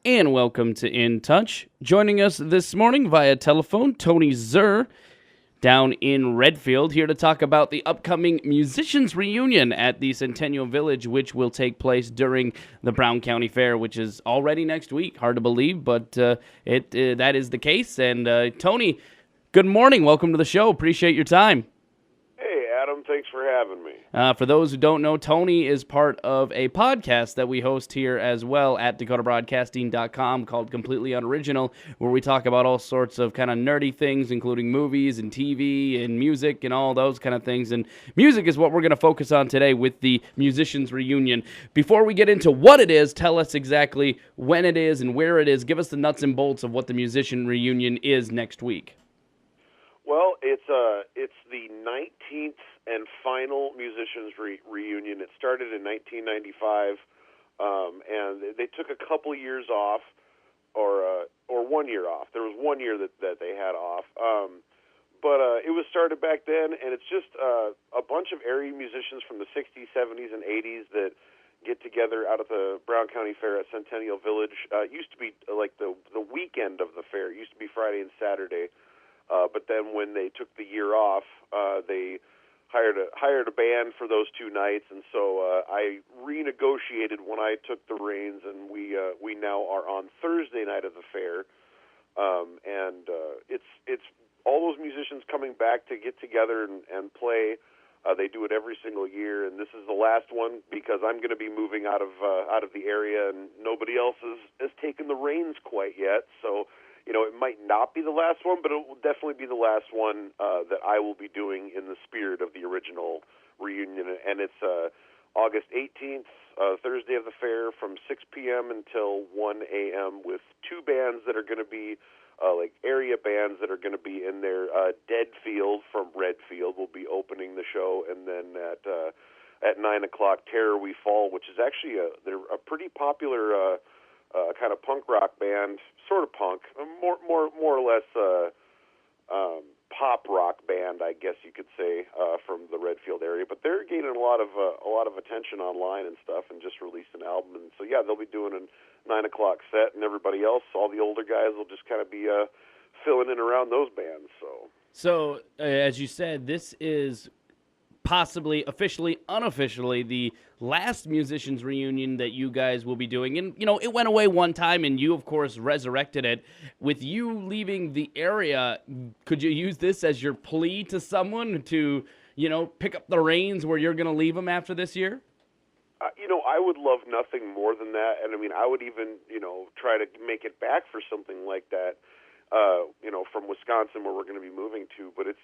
And welcome to In Touch. Joining us this morning via telephone, Tony Zerr down in Redfield, here to talk about the upcoming musicians reunion at the Centennial Village, which will take place during the Brown County Fair, which is already next week. Hard to believe, but that is the case. And Tony, good morning. Welcome to the show. Appreciate your time. Hey, Adam, thanks for having me. For those who don't know, Tony is part of a podcast that we host here as well at DakotaBroadcasting.com called Completely Unoriginal, where we talk about all sorts of kind of nerdy things, including movies and TV and music and all those kind of things. And music is what we're going to focus on today with the musicians reunion. Before we get into what it is, tell us exactly when it is and where it is. Give us the nuts and bolts of what the musician reunion is next week. Well, it's the 19th and final musicians reunion. It started in 1995, and they took a couple years off, or 1 year off. There was 1 year that they had off, but it was started back then, and it's just a bunch of area musicians from the 60s, 70s, and 80s that get together out at the Brown County Fair at Centennial Village. It used to be like the weekend of the fair. It used to be Friday and Saturday. But then when they took the year off, they hired a band for those 2 nights, and so I renegotiated when I took the reins, and we now are on Thursday night of the fair, and it's all those musicians coming back to get together and play. They do it every single year, and this is the last one because I'm going to be moving out of the area, and nobody else has taken the reins quite yet, so. It might not be the last one, but it will definitely be the last one that I will be doing in the spirit of the original reunion. And it's August 18th, Thursday of the fair, from 6 p.m. until 1 a.m. with 2 bands that are going to be like area bands that are going to be in there. Deadfield from Redfield will be opening the show, and then at 9 o'clock, Terror We Fall, which is actually they're a pretty popular kind of punk rock band, sort of punk, more or less pop rock band, I guess you could say, from the Redfield area. But they're gaining a lot of attention online and stuff, and just released an album. And so yeah, they'll be doing a 9 o'clock set, and everybody else, all the older guys, will just kind of be filling in around those bands. So, as you said, this is possibly officially, unofficially, the last musicians reunion that you guys will be doing. And, it went away one time, and you, of course, resurrected it. With you leaving the area, could you use this as your plea to someone to, pick up the reins where you're going to leave them after this year? I would love nothing more than that. And, I mean, I would even, try to make it back for something like that, from Wisconsin where we're going to be moving to. But it's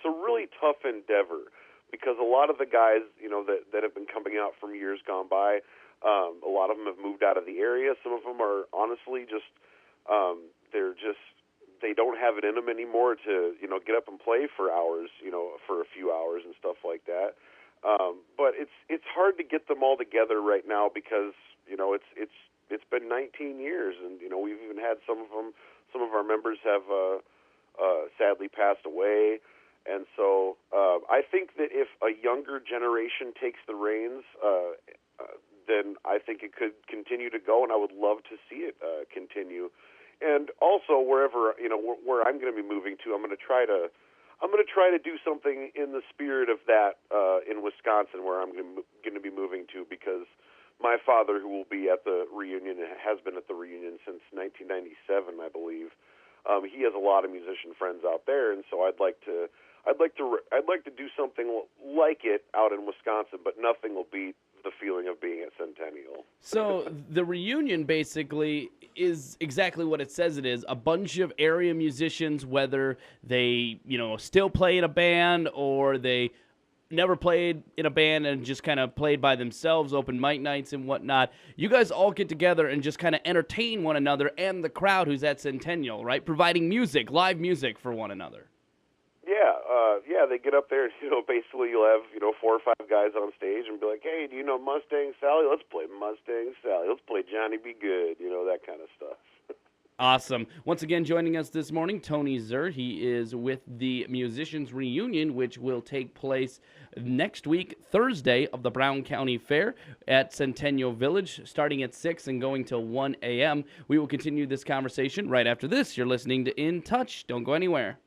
a really tough endeavor because a lot of the guys, that have been coming out from years gone by, a lot of them have moved out of the area. Some of them are honestly they don't have it in them anymore to, get up and play for hours, for a few hours and stuff like that. But it's hard to get them all together right now because, it's been 19 years, and, we've even had some of our members have sadly passed away. And so I think that if a younger generation takes the reins, then I think it could continue to go, and I would love to see it continue. And also, wherever where I'm going to be moving to, I'm going to try to do something in the spirit of that in Wisconsin, where I'm going to be moving to, because my father, who will be at the reunion, has been at the reunion since 1997, I believe. He has a lot of musician friends out there, and so I'd like to do something like it out in Wisconsin, but nothing will beat the feeling of being at Centennial. So the reunion basically is exactly what it says it is. A bunch of area musicians, whether they, still play in a band or they never played in a band and just kind of played by themselves, open mic nights and whatnot. You guys all get together and just kind of entertain one another and the crowd who's at Centennial, right? Providing music, live music for one another. Yeah, they get up there and, basically you'll have, 4 or 5 guys on stage and be like, hey, do you know Mustang Sally? Let's play Mustang Sally. Let's play Johnny Be Good, that kind of stuff. Awesome. Once again, joining us this morning, Tony Zerr. He is with the Musicians Reunion, which will take place next week, Thursday, of the Brown County Fair at Centennial Village, starting at 6 and going till 1 a.m. We will continue this conversation right after this. You're listening to In Touch. Don't go anywhere.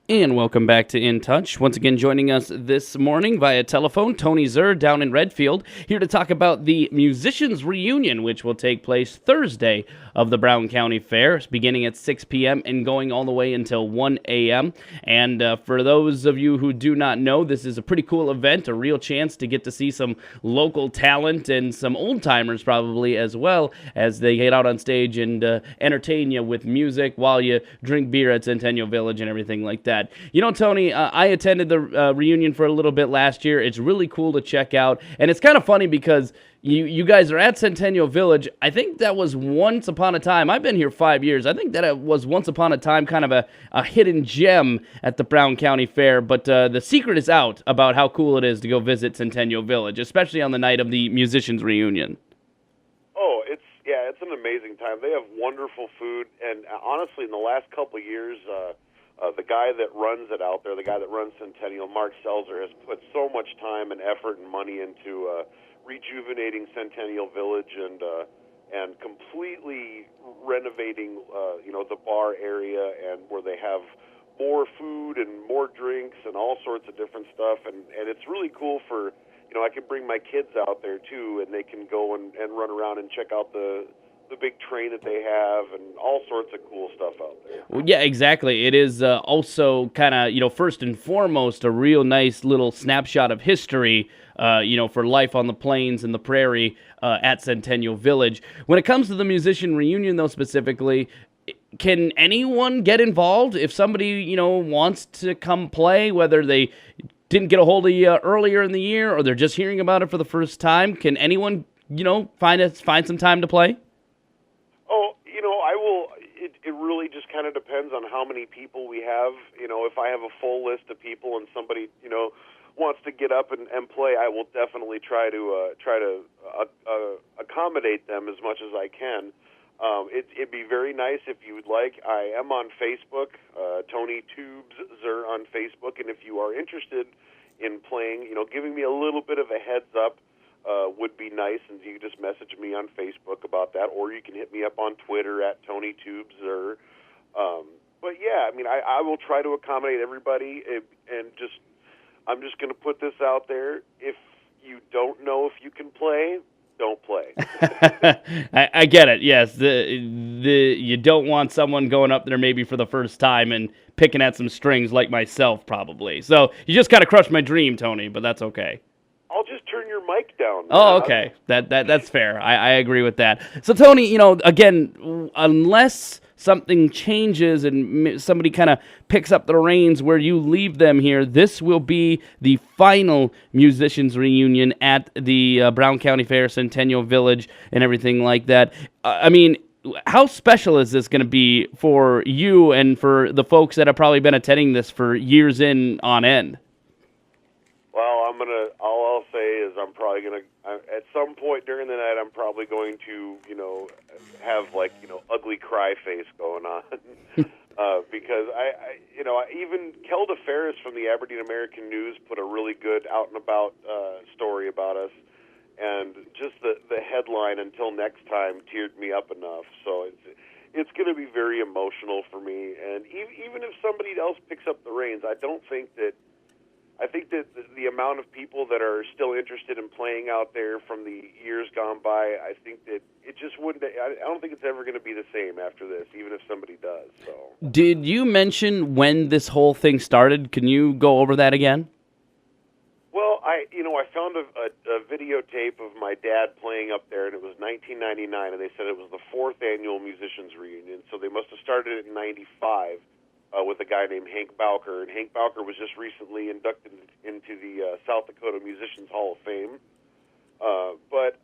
And welcome back to In Touch. Once again, joining us this morning via telephone, Tony Zerr down in Redfield, here to talk about the Musicians Reunion, which will take place Thursday of the Brown County Fair, beginning at 6 p.m. and going all the way until 1 a.m. And for those of you who do not know, this is a pretty cool event, a real chance to get to see some local talent and some old-timers probably as well, as they get out on stage and entertain you with music while you drink beer at Centennial Village and everything like that. You know, Tony, I attended the reunion for a little bit last year. It's really cool to check out, and it's kind of funny because you guys are at Centennial Village. I think that was once upon a time. I've been here 5 years. I think that it was once upon a time kind of a hidden gem at the Brown County Fair, but the secret is out about how cool it is to go visit Centennial Village, especially on the night of the Musicians Reunion. Oh, it's an amazing time. They have wonderful food, and honestly, in the last couple of years, the guy that runs it out there, the guy that runs Centennial, Mark Selzer, has put so much time and effort and money into rejuvenating Centennial Village and completely renovating, the bar area, and where they have more food and more drinks and all sorts of different stuff, and it's really cool for, I can bring my kids out there too, and they can go and run around and check out the big train that they have and all sorts of cool stuff out there. Well, yeah, exactly. It is also kind of, first and foremost, a real nice little snapshot of history, for life on the plains and the prairie at Centennial Village. When it comes to the Musician Reunion, though, specifically, can anyone get involved? If somebody, wants to come play, whether they didn't get a hold of you earlier in the year or they're just hearing about it for the first time, can anyone, find some time to play? I will. It really just kind of depends on how many people we have. If I have a full list of people and somebody, wants to get up and play, I will definitely try to accommodate them as much as I can. It'd be very nice if you would like. I am on Facebook, Tony Tubes Zerr on Facebook, and if you are interested in playing, giving me a little bit of a heads up would be nice, and you can just message me on Facebook about that, or you can hit me up on Twitter at Tony Tubes Zerr. But yeah, I will try to accommodate everybody, and I'm just going to put this out there: if you don't know if you can play, don't play. I get it. Yes, you don't want someone going up there maybe for the first time and picking at some strings like myself, probably. So you just kind of crushed my dream, Tony, but that's okay. I'll just turn your mic down. Oh, okay. That's fair. I agree with that. So, Tony, again, unless something changes and somebody kind of picks up the reins where you leave them here, this will be the final Musicians Reunion at the Brown County Fair, Centennial Village, and everything like that. How special is this going to be for you and for the folks that have probably been attending this for years on end? Well, all I'll say is I'm probably gonna at some point during the night I'm probably going to have ugly cry face going on because I even Kelda Ferris from the Aberdeen American News put a really good out and about story about us, and just the headline "Until Next Time" teared me up enough. So it's going to be very emotional for me, and even if somebody else picks up the reins, I think that the amount of people that are still interested in playing out there from the years gone by, I think that it just wouldn't. I don't think it's ever going to be the same after this, even if somebody does. So, did you mention when this whole thing started? Can you go over that again? Well, I found a videotape of my dad playing up there, and it was 1999, and they said it was the 4th annual Musicians Reunion. So they must have started it in '95. With a guy named Hank Bowker, and Hank Bowker was just recently inducted into the South Dakota Musicians Hall of Fame. But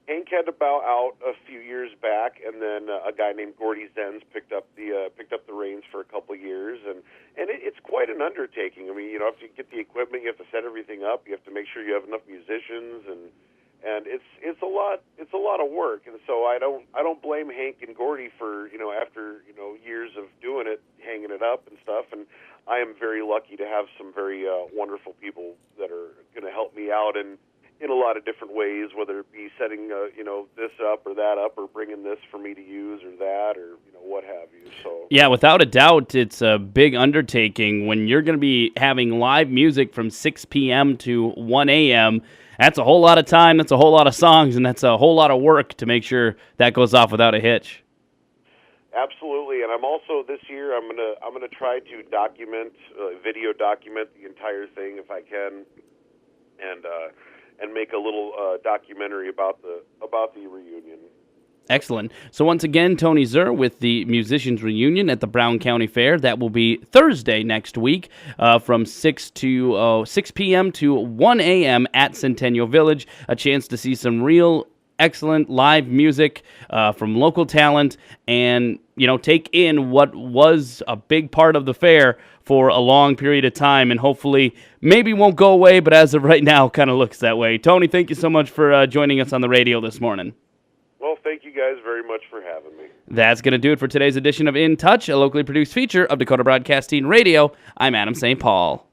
Hank had to bow out a few years back, and then a guy named Gordy Zenz picked up the reins for a couple of years, and it's quite an undertaking. If you get the equipment, you have to set everything up, you have to make sure you have enough musicians, and it's it's a lot of work, and so I don't blame Hank and Gordy for after years of doing it, hanging it up and stuff. And I am very lucky to have some very wonderful people that are going to help me out in a lot of different ways, whether it be setting this up or that up, or bringing this for me to use or that, or what have you. So yeah, without a doubt, it's a big undertaking when you're going to be having live music from 6 p.m. to 1 a.m. That's a whole lot of time, that's a whole lot of songs, and that's a whole lot of work to make sure that goes off without a hitch. Absolutely, and I'm also this year I'm gonna try to video document the entire thing if I can, and make a little documentary about the reunion. Excellent. So once again, Tony Zerr with the Musicians Reunion at the Brown County Fair. That will be Thursday next week from 6 p.m. to 1 a.m. at Centennial Village. A chance to see some real excellent live music from local talent and, take in what was a big part of the fair for a long period of time, and hopefully maybe won't go away, but as of right now kind of looks that way. Tony, thank you so much for joining us on the radio this morning. Well, thank you guys very much for having me. That's going to do it for today's edition of In Touch, a locally produced feature of Dakota Broadcasting Radio. I'm Adam St. Paul.